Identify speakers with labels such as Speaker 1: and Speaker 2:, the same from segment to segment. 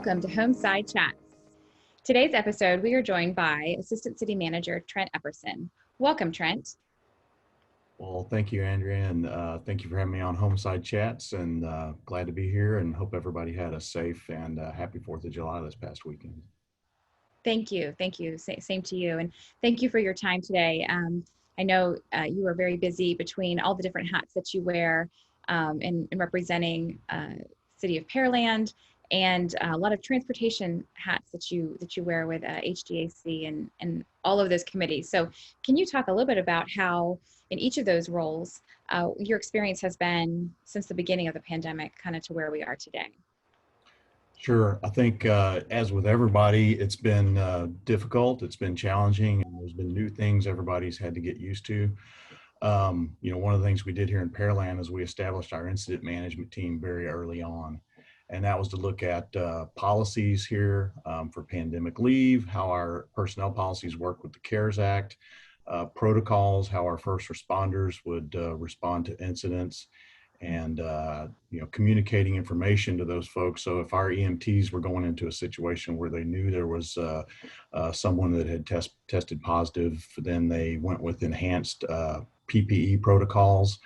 Speaker 1: welcome to Homeside Chats. Today's episode, we are joined by Assistant City Manager Trent Epperson. Welcome, Trent.
Speaker 2: Well, thank you, Andrea, and thank you for having me on Homeside Chats, and glad to be here, and hope everybody had a safe and happy 4th of July this past weekend.
Speaker 1: Thank you. Same to you, and thank you for your time today. I know you are very busy between all the different hats that you wear in representing City of Pearland, and a lot of transportation hats that you wear with HDAC and all of those committees. So can you talk a little bit about how in each of those roles your experience has been since the beginning of the pandemic kind of to where we are today?
Speaker 2: Sure. I think as with everybody, it's been difficult, it's been challenging, and there's been new things everybody's had to get used to. One of the things we did here in Pearland is we established our incident management team very early on. And that was to look at policies here for pandemic leave, how our personnel policies work with the CARES Act, protocols, how our first responders would respond to incidents, and communicating information to those folks. So if our EMTs were going into a situation where they knew there was someone that had tested positive, then they went with enhanced PPE protocols.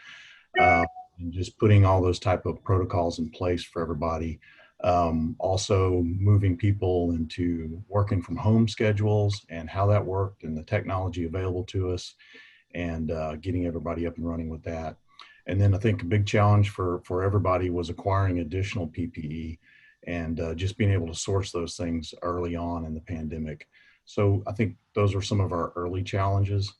Speaker 2: And just putting all those type of protocols in place for everybody. Also moving people into working from home schedules and how that worked and the technology available to us, and getting everybody up and running with that. And then I think a big challenge for everybody was acquiring additional PPE and just being able to source those things early on in the pandemic. So I think those were some of our early challenges.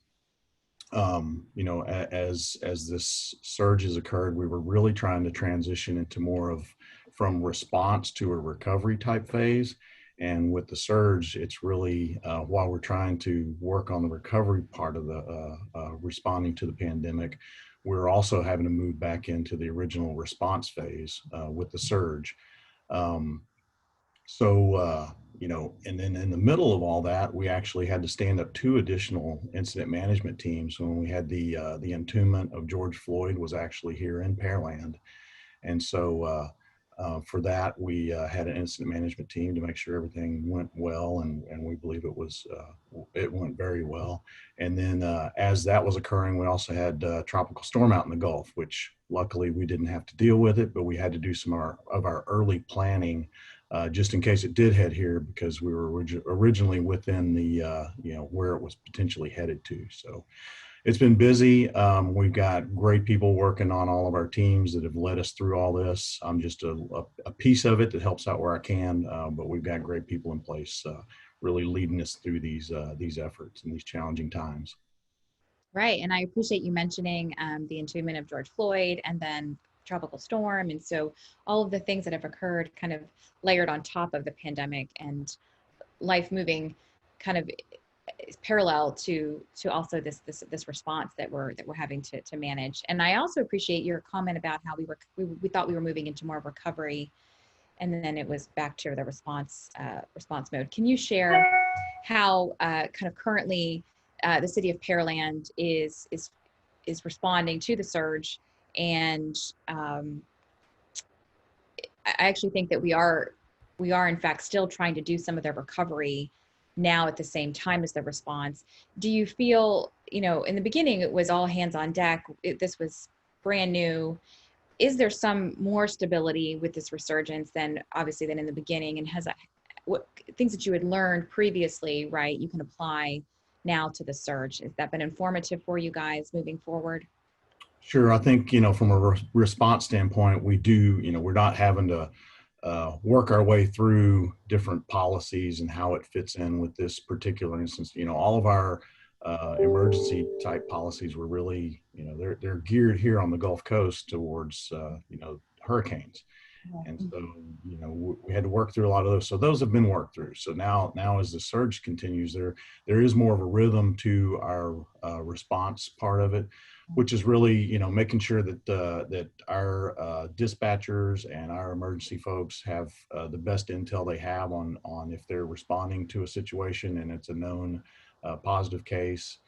Speaker 2: As this surge has occurred, we were really trying to transition into more of from response to a recovery type phase. And with the surge, it's really while we're trying to work on the recovery part of the responding to the pandemic, we're also having to move back into the original response phase with the surge. And then in the middle of all that, we actually had to stand up 2 additional incident management teams when we had the entombment of George Floyd was actually here in Pearland. And so for that, we had an incident management team to make sure everything went well, and we believe it went very well. And then as that was occurring, we also had tropical storm out in the Gulf, which luckily we didn't have to deal with it, but we had to do some of our early planning just in case it did head here, because we were originally within the, where it was potentially headed to. So it's been busy. We've got great people working on all of our teams that have led us through all this. I'm just a piece of it that helps out where I can, but we've got great people in place really leading us through these efforts in these challenging times.
Speaker 1: Right, and I appreciate you mentioning the entombment of George Floyd and then tropical storm, and so all of the things that have occurred kind of layered on top of the pandemic and life moving kind of parallel to also this response that we're having to manage. And I also appreciate your comment about how we thought we were moving into more of recovery, and then it was back to the response mode. Can you share how kind of currently the city of Pearland is responding to the surge? And I actually think that we are in fact still trying to do some of the recovery now at the same time as the response. Do you feel, in the beginning it was all hands on deck, this was brand new. Is there some more stability with this resurgence than in the beginning? And has that, what things that you had learned previously, right, you can apply now to the surge? Has that been informative for you guys moving forward?
Speaker 2: Sure. I think, from a response standpoint, we do, we're not having to work our way through different policies and how it fits in with this particular instance. All of our emergency type policies were really, they're geared here on the Gulf Coast towards, hurricanes. And so, we had to work through a lot of those. So those have been worked through. So now as the surge continues, there is more of a rhythm to our response part of it, which is really, making sure that that our dispatchers and our emergency folks have the best intel they have on if they're responding to a situation and it's a known positive case.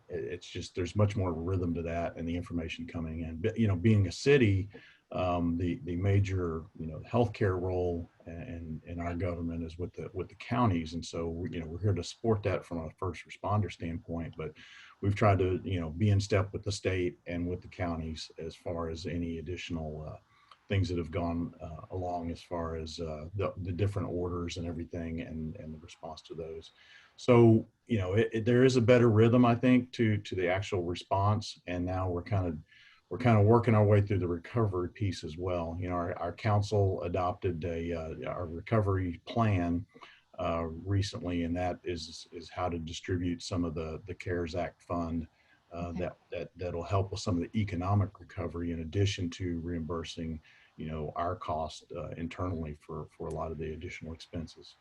Speaker 2: It's just, there's much more rhythm to that and the information coming in. But, being a city, the major, healthcare role in our government is with the counties. And so we're here to support that from a first responder standpoint, but we've tried to be in step with the state and with the counties as far as any additional things that have gone along as far as the different orders and everything, and the response to those. So there is a better rhythm, I think, to the actual response, and now we're kind of working our way through the recovery piece as well. Our council adopted our recovery plan recently, and that is how to distribute some of the CARES Act fund
Speaker 1: Okay.
Speaker 2: that'll help with some of the economic recovery, in addition to reimbursing our cost internally for a lot of the additional expenses.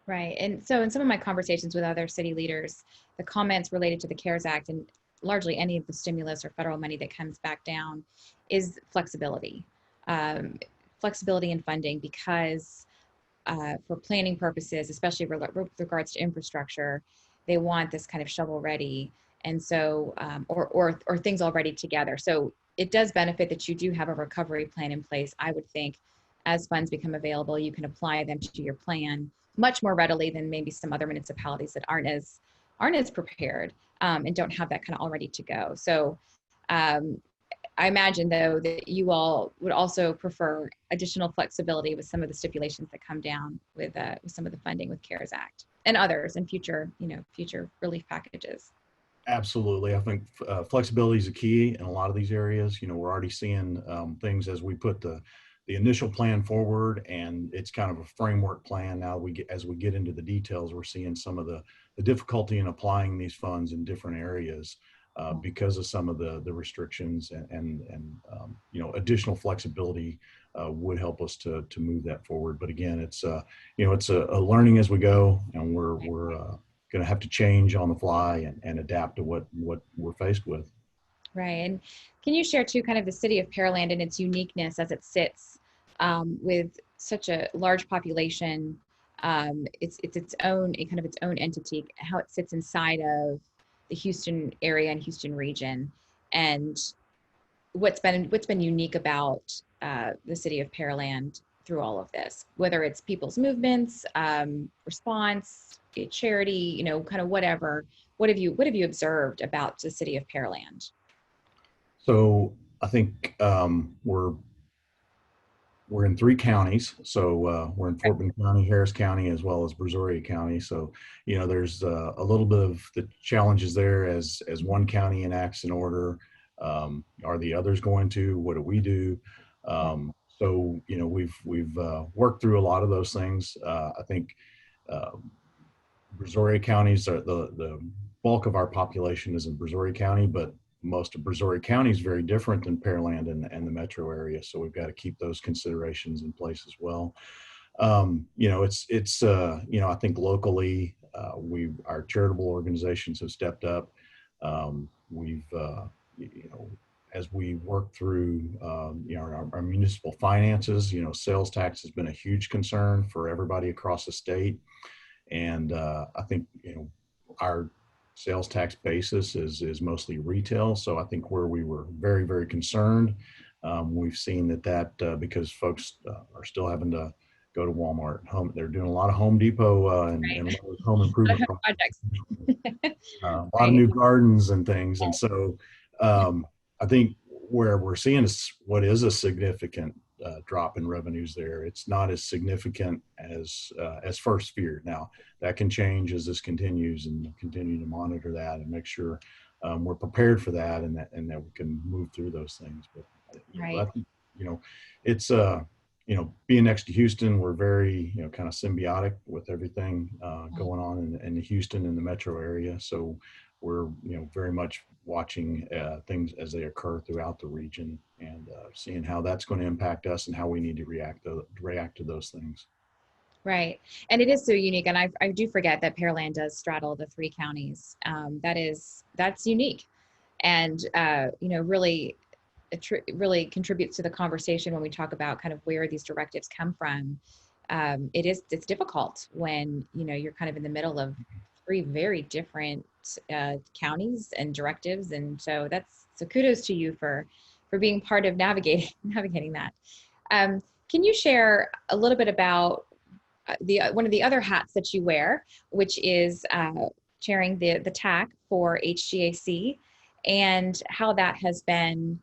Speaker 1: Right. And so in some of my conversations with other city leaders, the comments related to the CARES Act and largely any of the stimulus or federal money that comes back down is flexibility. Um, Flexibility in funding, because for planning purposes, especially with regards to infrastructure, they want this kind of shovel ready. And so, or things already together. So it does benefit that you do have a recovery plan in place. I would think as funds become available, you can apply them to your plan much more readily than maybe some other municipalities that aren't as prepared and don't have that kind of all ready to go. So um, I imagine, though, that you all would also prefer additional flexibility with some of the stipulations that come down with some of the funding with CARES Act and others and future relief packages.
Speaker 2: Absolutely. I think flexibility is a key in a lot of these areas. We're already seeing things as we put the initial plan forward, and it's kind of a framework plan. Now as we get into the details, we're seeing some of the difficulty in applying these funds in different areas because of some of the restrictions, and additional flexibility would help us to move that forward. But again, it's it's a learning as we go, and we're going to have to change on the fly and adapt to what we're faced with.
Speaker 1: Right. And can you share too, kind of the city of Pearland and its uniqueness as it sits with such a large population? It's its own kind of its own entity, how it sits inside of the Houston area and Houston region, and what's been unique about the city of Pearland through all of this, whether it's people's movements, response, charity, kind of whatever. What have you observed about the city of Pearland?
Speaker 2: So I think we're in 3 counties. So we're in Fort Bend County, Harris County, as well as Brazoria County. So there's a little bit of the challenges there as one county enacts an order. Are the others going to? What do we do? So we've worked through a lot of those things. I think Brazoria counties are the bulk of our population is in Brazoria County, but most of Brazoria County is very different than Pearland and the metro area. So we've got to keep those considerations in place as well. It's I think locally our charitable organizations have stepped up. We've as we work through our municipal finances, sales tax has been a huge concern for everybody across the state. And I think our sales tax basis is mostly retail. So I think where we were very, very concerned, we've seen that because folks are still having to go to Walmart. They're doing a lot of Home Depot and home improvement
Speaker 1: projects.
Speaker 2: a lot of new gardens and things. And so I think where we're seeing is what is a significant drop in revenues there. It's not as significant as first feared. Now that can change as this continues, and we'll continue to monitor that and make sure we're prepared for that, and that we can move through those things. But I think it's being next to Houston, we're very kind of symbiotic with everything going on in Houston and the metro area. So we're very much watching things as they occur throughout the region, and seeing how that's going to impact us and how we need to react to those things.
Speaker 1: Right. And it is so unique. And I do forget that Pearland does straddle the 3 counties. That's unique. And, really, really contributes to the conversation when we talk about kind of where these directives come from. It's difficult when, you're kind of in the middle of 3 very different counties and directives. And so kudos to you for being part of navigating that. Can you share a little bit about one of the other hats that you wear, which is chairing the TAC for HGAC, and how that has been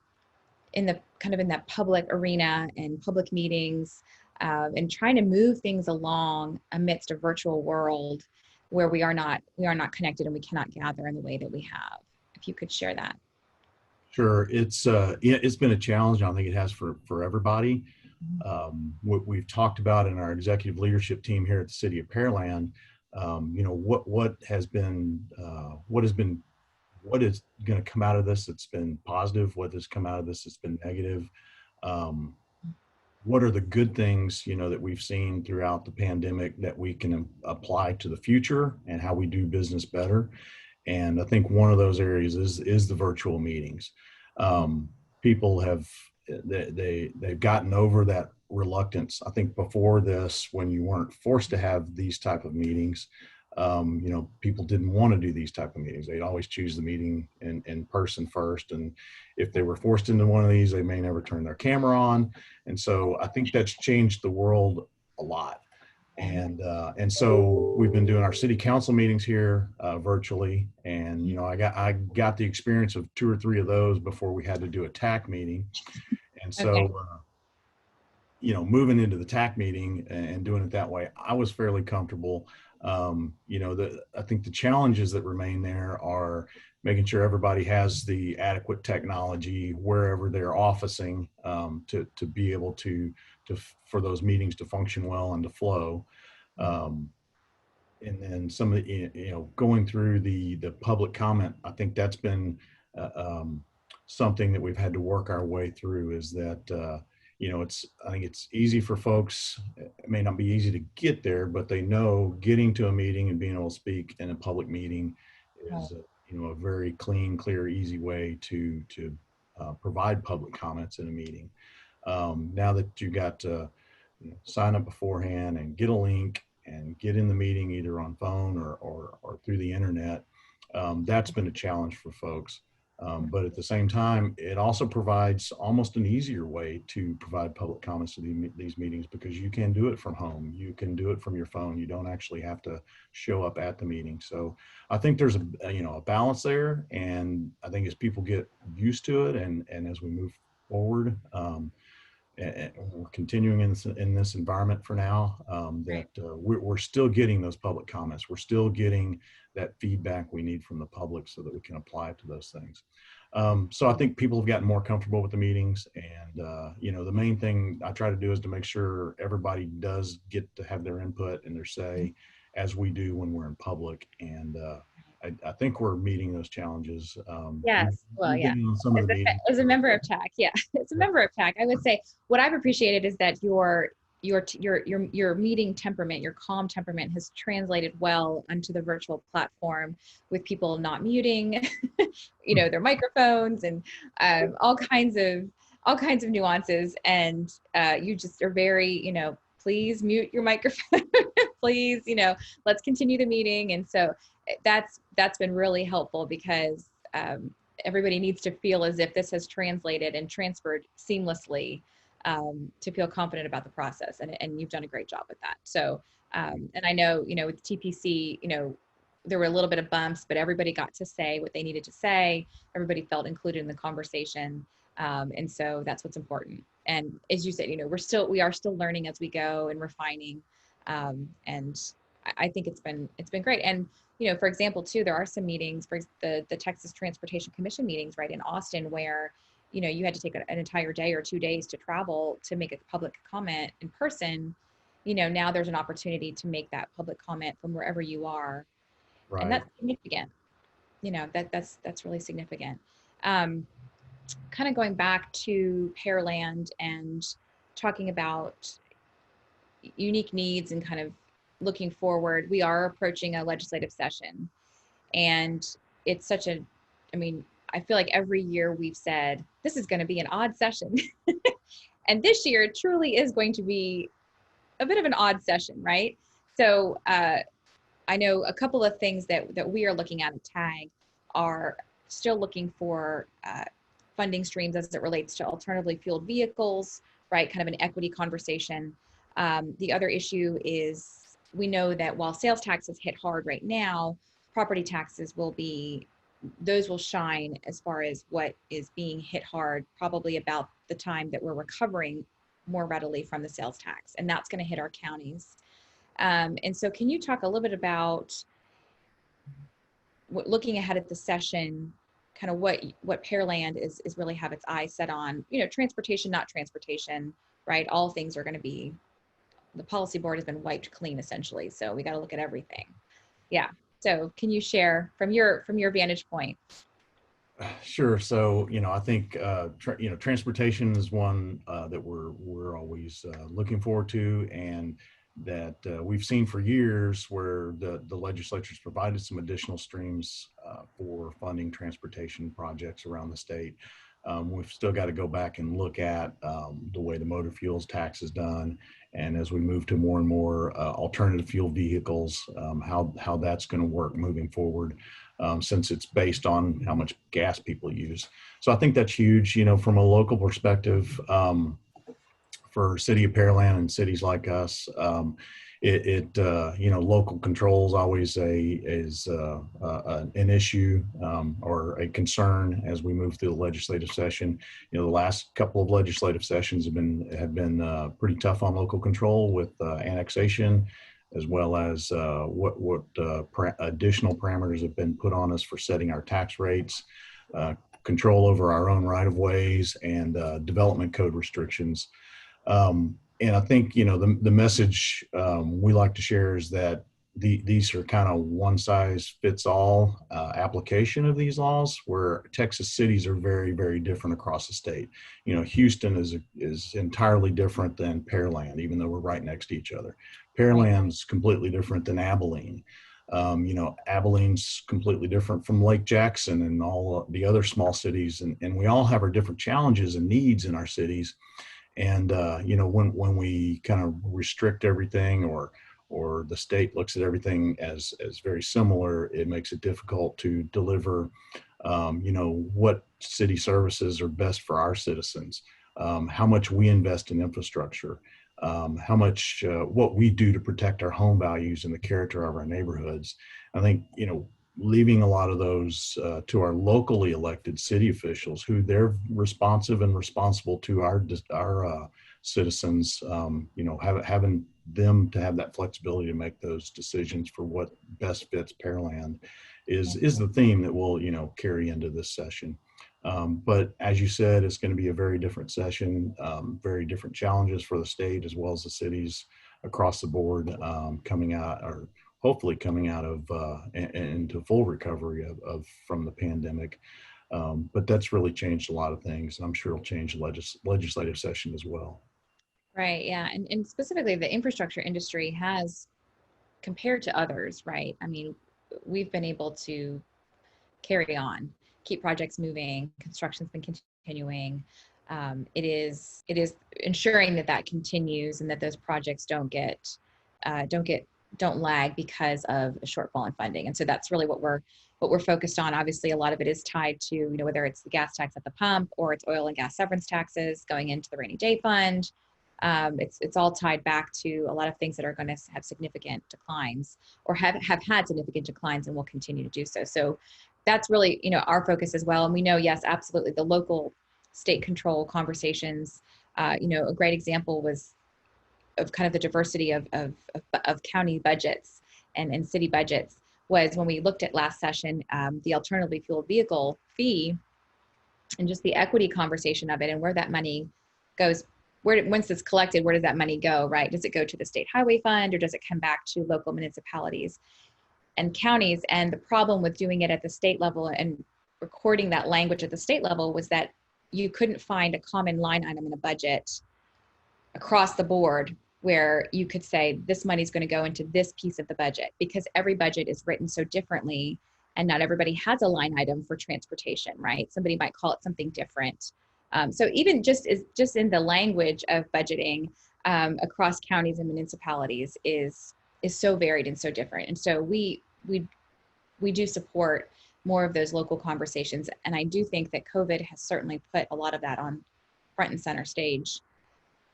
Speaker 1: in the kind of in that public arena and public meetings, and trying to move things along amidst a virtual world where we are not connected and we cannot gather in the way that we have. If you could share that.
Speaker 2: Sure. It's been a challenge. I think it has for everybody. What we've talked about in our executive leadership team here at the city of Pearland, what has been, what is going to come out of this that's been positive, what has come out of this that's been negative. What are the good things, that we've seen throughout the pandemic that we can apply to the future and how we do business better. And I think one of those areas is the virtual meetings. People have they've gotten over that reluctance. I think before this, when you weren't forced to have these type of meetings, people didn't want to do these type of meetings. They'd always choose the meeting in person first. And if they were forced into one of these, they may never turn their camera on. And so I think that's changed the world a lot. And so we've been doing our city council meetings here virtually, and I got the experience of 2 or 3 of those before we had to do a TAC meeting, and so
Speaker 1: Okay.
Speaker 2: Moving into the TAC meeting and doing it that way, I was fairly comfortable. I think the challenges that remain there are making sure everybody has the adequate technology wherever they're officing to be able to for those meetings to function well and to flow. And then some of the, going through the public comment, I think that's been something that we've had to work our way through, is that, I think it's easy for folks. It may not be easy to get there, but they know getting to a meeting and being able to speak in a public meeting is, a very clean, clear, easy way to provide public comments in a meeting. Now that you got to sign up beforehand and get a link and get in the meeting either on phone or through the internet, that's been a challenge for folks. But at the same time, it also provides almost an easier way to provide public comments to these meetings, because you can do it from home. You can do it from your phone. You don't actually have to show up at the meeting. So I think there's a balance there. And I think as people get used to it and as we move forward, and we're continuing in this environment for now, we're still getting those public comments. We're still getting that feedback we need from the public so that we can apply it to those things. So I think people have gotten more comfortable with the meetings, and the main thing I try to do is to make sure everybody does get to have their input and their say, as we do when we're in public. And I think we're meeting those challenges.
Speaker 1: Yes. Well, yeah.
Speaker 2: Some of the meetings.
Speaker 1: As a member of TAC, yeah, as a member of TAC, I would say what I've appreciated is that your meeting temperament, your calm temperament, has translated well onto the virtual platform, with people not muting, their microphones, and all kinds of nuances. And you just are very, please mute your microphone, please, let's continue the meeting. And so that's been really helpful, because everybody needs to feel as if this has translated and transferred seamlessly, to feel confident about the process. And you've done a great job with that. So, and I know, with TPC, there were a little bit of bumps, but everybody got to say what they needed to say. Everybody felt included in the conversation. And so that's what's important. And as you said, we are still learning as we go and refining. And I think it's been great. And, for example, too, there are some meetings, for the Texas Transportation Commission meetings, right, in Austin, where, you had to take an entire day or 2 days to travel to make a public comment in person. Now there's an opportunity to make that public comment from wherever you are.
Speaker 2: Right.
Speaker 1: And that's significant. That's really significant. Kind of going back to Pearland and talking about unique needs and kind of looking forward, we are approaching a legislative session, and it's I feel like every year we've said, this is going to be an odd session. And this year it truly is going to be a bit of an odd session, right? So I know a couple of things that we are looking at TAG are still looking for funding streams as it relates to alternatively fueled vehicles, right? Kind of an equity conversation. The other issue is we know that while sales taxes hit hard right now, property taxes those will shine as far as what is being hit hard probably about the time that we're recovering more readily from the sales tax, and that's going to hit our counties. And so can you talk a little bit about looking ahead at the session, kind of what Pearland is really have its eyes set on, transportation, not transportation, right? All things are going to be, the policy board has been wiped clean essentially. So we got to look at everything. Yeah. So can you share from your vantage point?
Speaker 2: Sure. So, I think, transportation is one that we're always looking forward to, and that we've seen for years where the legislature's provided some additional streams for funding transportation projects around the state. We've still got to go back and look at the way the motor fuels tax is done. And as we move to more and more alternative fuel vehicles, how that's going to work moving forward. Since it's based on how much gas people use. So I think that's huge, from a local perspective, for City of Pearland and cities like us. Local controls always an issue or a concern as we move through the legislative session. The last couple of legislative sessions have been pretty tough on local control with annexation, as well as what additional parameters have been put on us for setting our tax rates, control over our own right-of-ways, and development code restrictions. And I think, the message we like to share is that these are kind of one-size-fits-all application of these laws, where Texas cities are very, very different across the state. Houston is entirely different than Pearland, even though we're right next to each other. Pearland's completely different than Abilene. Abilene's completely different from Lake Jackson and all the other small cities. And we all have our different challenges and needs in our cities. And, when we kind of restrict everything or the state looks at everything as very similar, it makes it difficult to deliver, what city services are best for our citizens, how much we invest in infrastructure, how much, what we do to protect our home values and the character of our neighborhoods. I think, leaving a lot of those to our locally elected city officials, who they're responsive and responsible to our citizens, having them to have that flexibility to make those decisions for what best fits Pearland is the theme that we'll, carry into this session. But as you said, it's going to be a very different session, very different challenges for the state as well as the cities across the board, coming out, or hopefully coming out of into full recovery from the pandemic. But that's really changed a lot of things, and I'm sure it'll change the legislative session as well.
Speaker 1: Right. Yeah. And specifically the infrastructure industry has, compared to others, right? I mean, we've been able to carry on, keep projects moving, construction's been continuing. It is ensuring that continues and that those projects don't lag because of a shortfall in funding. And so that's really what we're focused on. Obviously, a lot of it is tied to, whether it's the gas tax at the pump or it's oil and gas severance taxes going into the rainy day fund. It's all tied back to a lot of things that are going to have significant declines or have had significant declines and will continue to do so. So that's really, our focus as well. And we know, yes, absolutely, the local state control conversations, a great example was of kind of the diversity of county budgets and city budgets was when we looked at last session, the alternatively fueled vehicle fee and just the equity conversation of it and where that money goes. Once it's collected, where does that money go, right? Does it go to the state highway fund or does it come back to local municipalities and counties? And the problem with doing it at the state level and recording that language at the state level was that you couldn't find a common line item in a budget across the board where you could say this money is going to go into this piece of the budget, because every budget is written so differently and not everybody has a line item for transportation, right? Somebody might call it something different. So even just in the language of budgeting across counties and municipalities is so varied and so different. And so we do support more of those local conversations. And I do think that COVID has certainly put a lot of that on front and center stage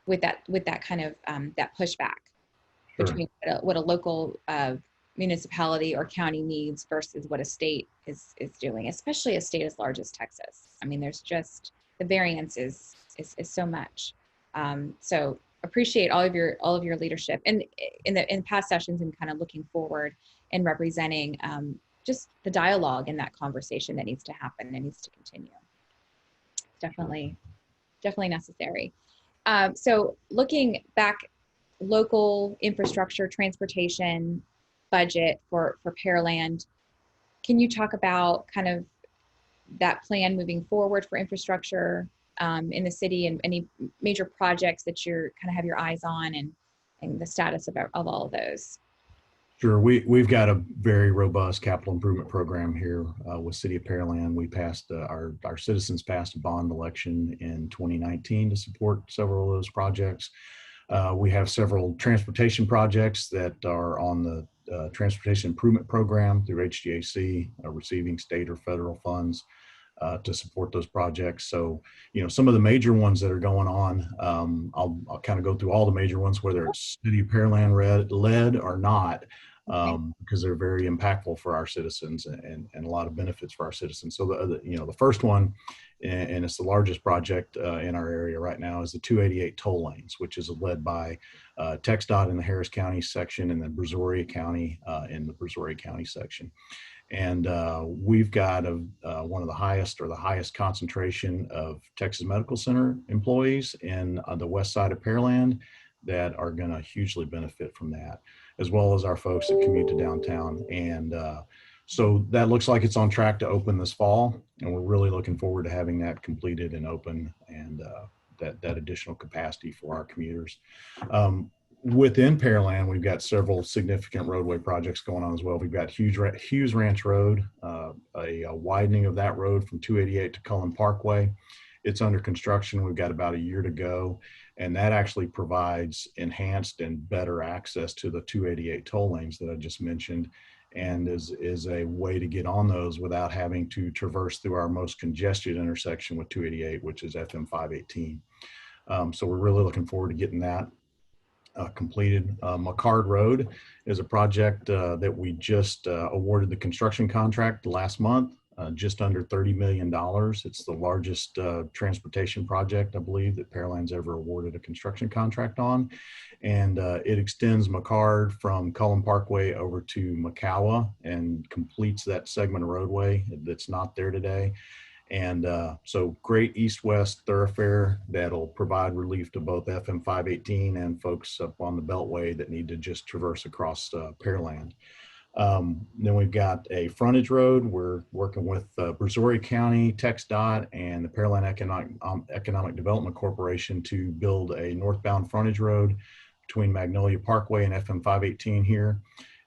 Speaker 1: with that kind of that pushback
Speaker 2: Sure.
Speaker 1: between what a local municipality or county needs versus what a state is doing, especially a state as large as Texas. I mean, there's just the variance is so much. So appreciate all of your leadership and in past sessions and kind of looking forward and representing just the dialogue and that conversation that needs to happen and needs to continue. Definitely, definitely necessary. So looking back, local infrastructure, transportation budget for Pearland, can you talk about kind of that plan moving forward for infrastructure in the city and any major projects that you're kind of have your eyes on and the status of all of those?
Speaker 2: Sure. We've got a very robust capital improvement program here with City of Pearland. We passed our citizens passed a bond election in 2019 to support several of those projects. We have several transportation projects that are on the Transportation Improvement Program through HGAC, receiving state or federal funds to support those projects. So, some of the major ones that are going on, I'll kind of go through all the major ones, whether it's City of Pearland led or not, because they're very impactful for our citizens and a lot of benefits for our citizens. So the first one, and it's the largest project in our area right now, is the 288 toll lanes, which is led by TxDOT in the Harris County section and then Brazoria County in the Brazoria County section. And we've got one of the highest concentration of Texas Medical Center employees in the west side of Pearland that are going to hugely benefit from that, as well as our folks that commute to downtown. And so that looks like it's on track to open this fall, and we're really looking forward to having that completed and open, and that additional capacity for our commuters. Within Pearland, we've got several significant roadway projects going on as well. We've got Hughes Ranch Road, a widening of that road from 288 to Cullen Parkway. It's under construction. We've got about a year to go, and that actually provides enhanced and better access to the 288 toll lanes that I just mentioned, and is a way to get on those without having to traverse through our most congested intersection with 288, which is FM 518. So we're really looking forward to getting that completed. McCard Road is a project that we just awarded the construction contract last month, just under $30 million. It's the largest transportation project, I believe, that Pearland's ever awarded a construction contract on. And it extends McCard from Cullen Parkway over to McCowa and completes that segment of roadway that's not there today. And so great east-west thoroughfare that'll provide relief to both FM 518 and folks up on the Beltway that need to just traverse across Pearland. Then we've got a frontage road. We're working with Brazoria County, TxDOT, and the Pearland Economic Development Corporation to build a northbound frontage road between Magnolia Parkway and FM 518 here.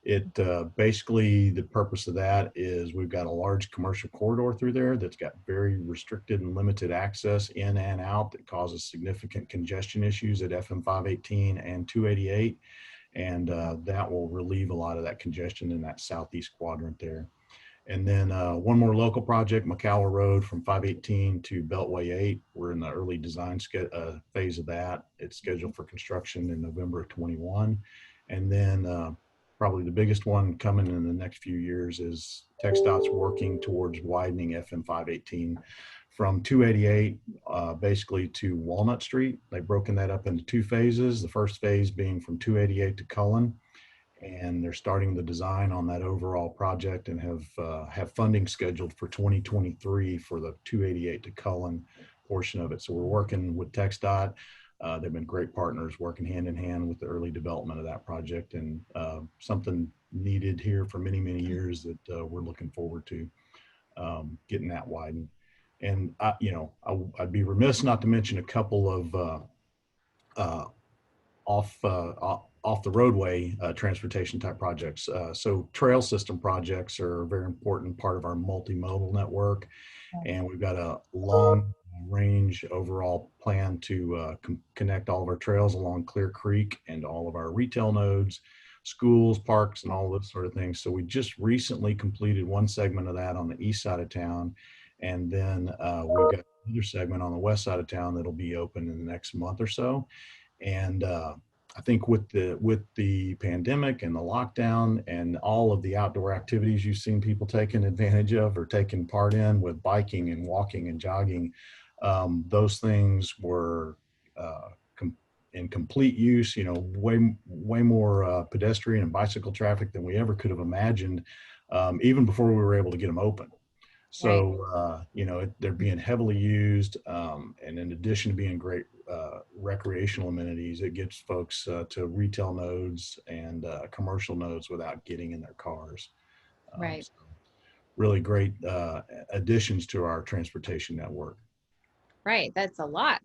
Speaker 2: It basically, the purpose of that is we've got a large commercial corridor through there that's got very restricted and limited access in and out that causes significant congestion issues at FM 518 and 288. And that will relieve a lot of that congestion in that southeast quadrant there. And then one more local project, McCowa Road from 518 to Beltway 8. We're in the early design phase of that. It's scheduled for construction in November of 21. And then probably the biggest one coming in the next few years is TxDOT's working towards widening FM 518 from 288 basically to Walnut Street. They've broken that up into two phases. The first phase being from 288 to Cullen, and they're starting the design on that overall project and have funding scheduled for 2023 for the 288 to Cullen portion of it. So we're working with TxDOT. They've been great partners, working hand in hand with the early development of that project, and something needed here for many, many years that we're looking forward to getting that widened. And I'd be remiss not to mention a couple of off the roadway transportation type projects. So trail system projects are a very important part of our multimodal network, and we've got a long range overall plan to connect all of our trails along Clear Creek and all of our retail nodes, schools, parks, and all those sort of things. So we just recently completed one segment of that on the east side of town, and then we've got another segment on the west side of town that'll be open in the next month or so. And I think with the pandemic and the lockdown and all of the outdoor activities you've seen people taking advantage of or taking part in with biking and walking and jogging, those things were in complete use. You know, way more pedestrian and bicycle traffic than we ever could have imagined, even before we were able to get them open.
Speaker 1: Right.
Speaker 2: So, you know, they're being heavily used. And in addition to being great recreational amenities, it gets folks to retail nodes and commercial nodes without getting in their cars.
Speaker 1: Right.
Speaker 2: So really great additions to our transportation network.
Speaker 1: Right. That's a lot.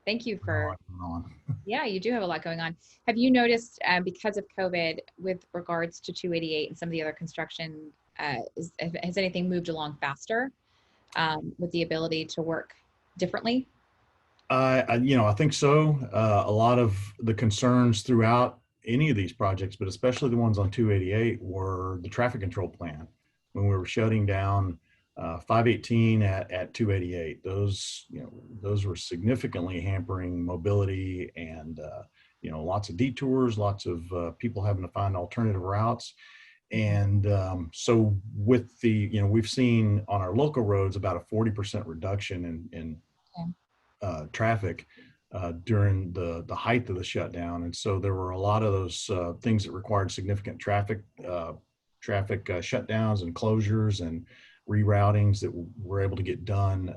Speaker 1: Thank you
Speaker 2: A
Speaker 1: for,
Speaker 2: lot going on.
Speaker 1: yeah, you do have a lot going on. Have you noticed because of COVID with regards to 288 and some of the other construction, has anything moved along faster with the ability to work differently?
Speaker 2: You know, I think so. A lot of the concerns throughout any of these projects, but especially the ones on 288, were the traffic control plan. When we were shutting down 518 at 288, those, you know, those were significantly hampering mobility and, you know, lots of detours, lots of people having to find alternative routes. And so with the, you know, we've seen on our local roads about a 40% reduction in
Speaker 1: Okay.
Speaker 2: traffic during the height of the shutdown, and so there were a lot of those things that required significant traffic shutdowns and closures and reroutings that were able to get done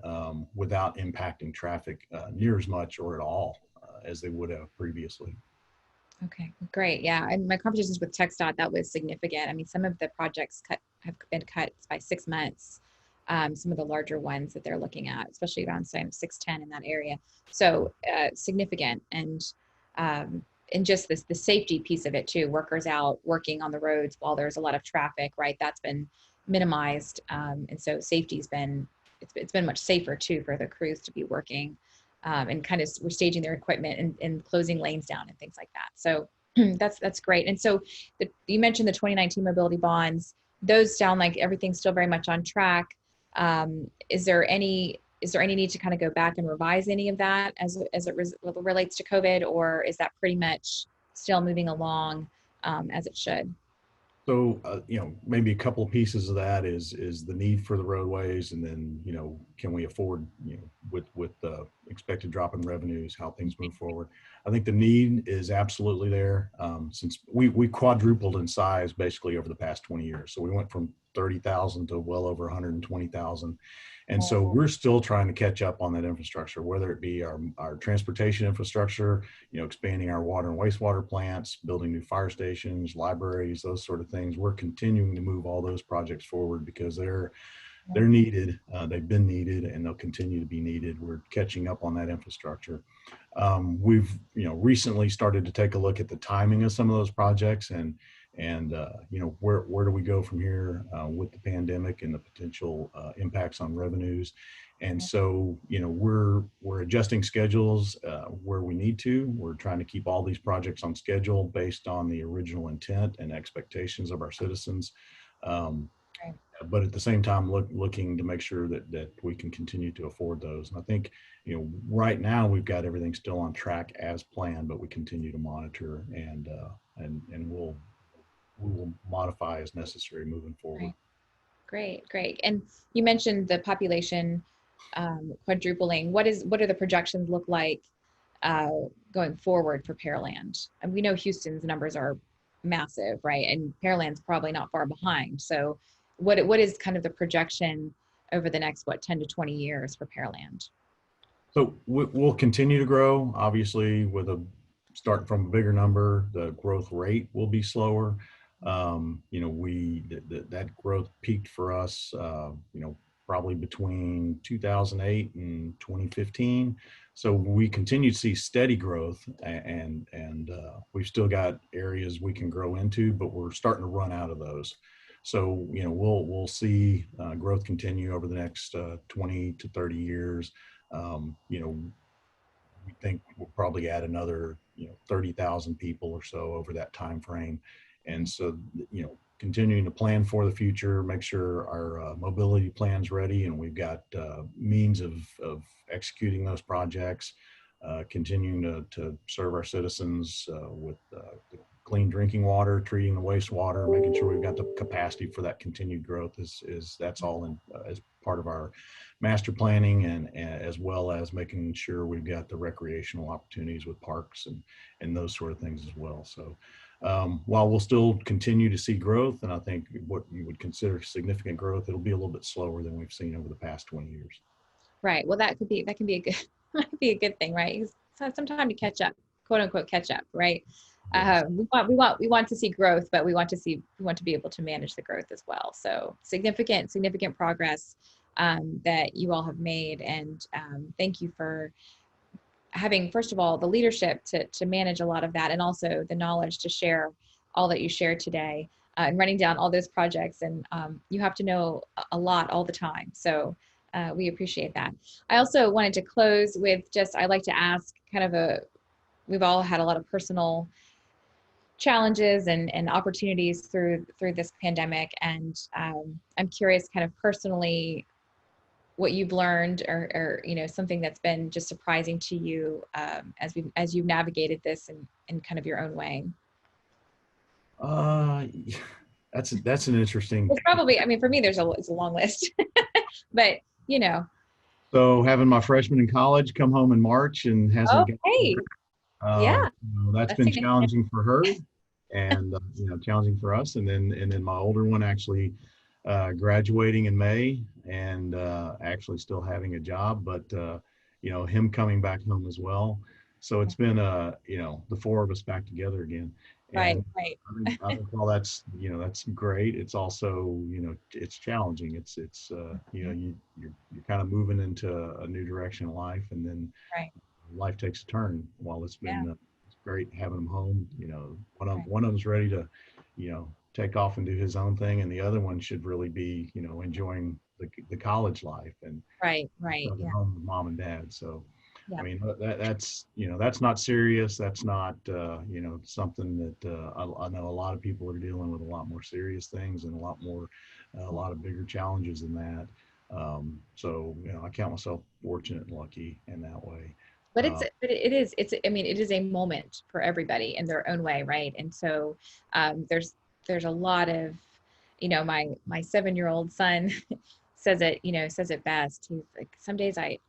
Speaker 2: without impacting traffic near as much or at all as they would have previously.
Speaker 1: Okay, great. Yeah, and my conversations with TxDOT, that was significant. I mean, some of the projects have been cut by 6 months. Some of the larger ones that they're looking at, especially around 610 in that area. So significant, and just the safety piece of it too. Workers out working on the roads while there's a lot of traffic, right? That's been minimized, and so safety's been it's been much safer too for the crews to be working and kind of we're staging their equipment and closing lanes down and things like that. So that's great. And so you mentioned the 2019 mobility bonds; those sound like everything's still very much on track. Is there any need to kind of go back and revise any of that as it relates to COVID, or is that pretty much still moving along as it should?
Speaker 2: So, you know, maybe a couple of pieces of that is the need for the roadways, and then, you know, can we afford, you know, with the expected drop in revenues, how things move forward. I think the need is absolutely there. Since we quadrupled in size basically over the past 20 years, so we went from 30,000 to well over 120,000. And so we're still trying to catch up on that infrastructure, whether it be our transportation infrastructure, you know, expanding our water and wastewater plants, building new fire stations, libraries, those sort of things. We're continuing to move all those projects forward because they're needed. They've been needed, and they'll continue to be needed. We're catching up on that infrastructure. We've, you know, recently started to take a look at the timing of some of those projects, and you know, where do we go from here with the pandemic and the potential impacts on revenues. And so, you know, we're adjusting schedules where we need to. We're trying to keep all these projects on schedule based on the original intent and expectations of our citizens.
Speaker 1: Right.
Speaker 2: But at the same time, looking to make sure that we can continue to afford those. And I think, you know, right now we've got everything still on track as planned, but we continue to monitor and we will modify as necessary moving forward.
Speaker 1: Right. Great. And you mentioned the population quadrupling. What are the projections look like going forward for Pearland? And we know Houston's numbers are massive, right? And Pearland's probably not far behind. So what is kind of the projection over the next 10 to 20 years for Pearland?
Speaker 2: So we'll continue to grow, obviously, with a start from a bigger number. The growth rate will be slower. You know, that growth peaked for us, you know, probably between 2008 and 2015. So we continue to see steady growth, and we've still got areas we can grow into, but we're starting to run out of those. So, you know, we'll see growth continue over the next 20 to 30 years. You know, we think we'll probably add another, you know, 30,000 people or so over that time frame. And so, you know, continuing to plan for the future, make sure our mobility plan's ready, and we've got means of executing those projects. continuing to serve our citizens with clean drinking water, treating the wastewater, making sure we've got the capacity for that continued growth is that's all in as part of our master planning, and as well as making sure we've got the recreational opportunities with parks and those sort of things as well. So while we'll still continue to see growth, and I think what you would consider significant growth, it'll be a little bit slower than we've seen over the past 20 years.
Speaker 1: Right. Well, that can be a good that could be a good thing, right? You have some time to catch up, quote unquote, catch up, right?
Speaker 2: Yes.
Speaker 1: We want to see growth, but we want to be able to manage the growth as well. So significant progress that you all have made, and thank you for having, first of all, the leadership to manage a lot of that, and also the knowledge to share all that you shared today, and running down all those projects. And you have to know a lot all the time. So we appreciate that. I also wanted to close with I like to ask kind of we've all had a lot of personal challenges and opportunities through this pandemic. And I'm curious kind of personally what you've learned or something that's been just surprising to you as you've navigated this in kind of your own way.
Speaker 2: That's an interesting.
Speaker 1: It's probably, I mean, for me, it's a long list, but
Speaker 2: So having my freshman in college come home in March and hasn't.
Speaker 1: Hey, yeah,
Speaker 2: that's been challenging for her, and challenging for us. And then my older one actually graduating in May, and actually still having a job, but him coming back home as well. So it's been the four of us back together again. And
Speaker 1: right.
Speaker 2: I think all that's great. It's also it's challenging. It's you're kind of moving into a new direction in life, and then life takes a turn. While it's been it's great having them home, one of them's ready to take off and do his own thing, and the other one should really be enjoying the college life and home with mom and dad. So I mean, that's not serious. That's not, something that I know a lot of people are dealing with a lot more serious things and a lot of bigger challenges than that. So, I count myself fortunate and lucky in that way.
Speaker 1: But it is a moment for everybody in their own way. Right. And so there's a lot of, my 7-year-old son says it best. He's like, some days I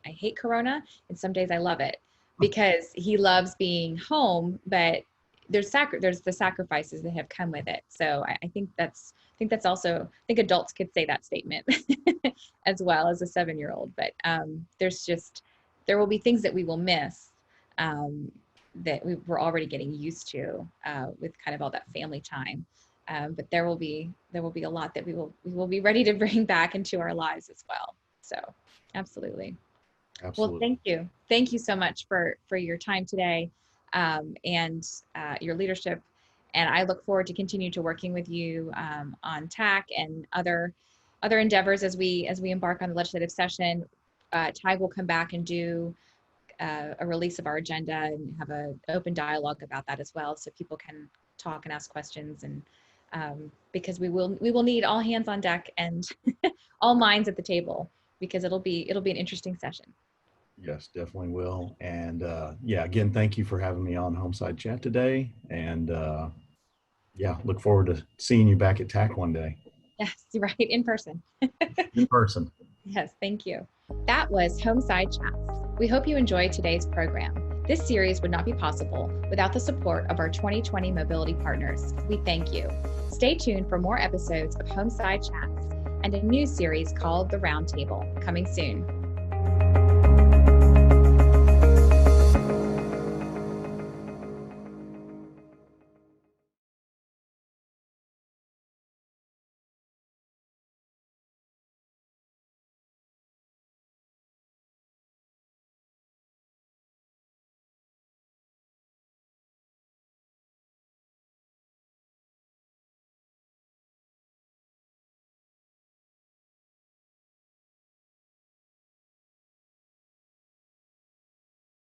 Speaker 1: hate Corona, and some days I love it, because he loves being home, but there's the sacrifices that have come with it. So I think that's also, I think adults could say that statement as well as a 7-year-old, but there will be things that we will miss that we're already getting used to with kind of all that family time. But there will be a lot that we will be ready to bring back into our lives as well. So absolutely. Well, thank you so much for your time today, and your leadership. And I look forward to continue to working with you on TAC and other endeavors as we embark on the legislative session. Ty will come back and do a release of our agenda and have an open dialogue about that as well, so people can talk and ask questions, and because we will need all hands on deck and all minds at the table, because it'll be an interesting session.
Speaker 2: Yes, definitely will. And again, thank you for having me on Homeside Chat today. And look forward to seeing you back at TAC one day.
Speaker 1: Yes, right, in person.
Speaker 2: In person.
Speaker 1: Yes, thank you. That was Homeside Chats. We hope you enjoyed today's program. This series would not be possible without the support of our 2020 mobility partners. We thank you. Stay tuned for more episodes of Homeside Chats and a new series called The Roundtable, coming soon.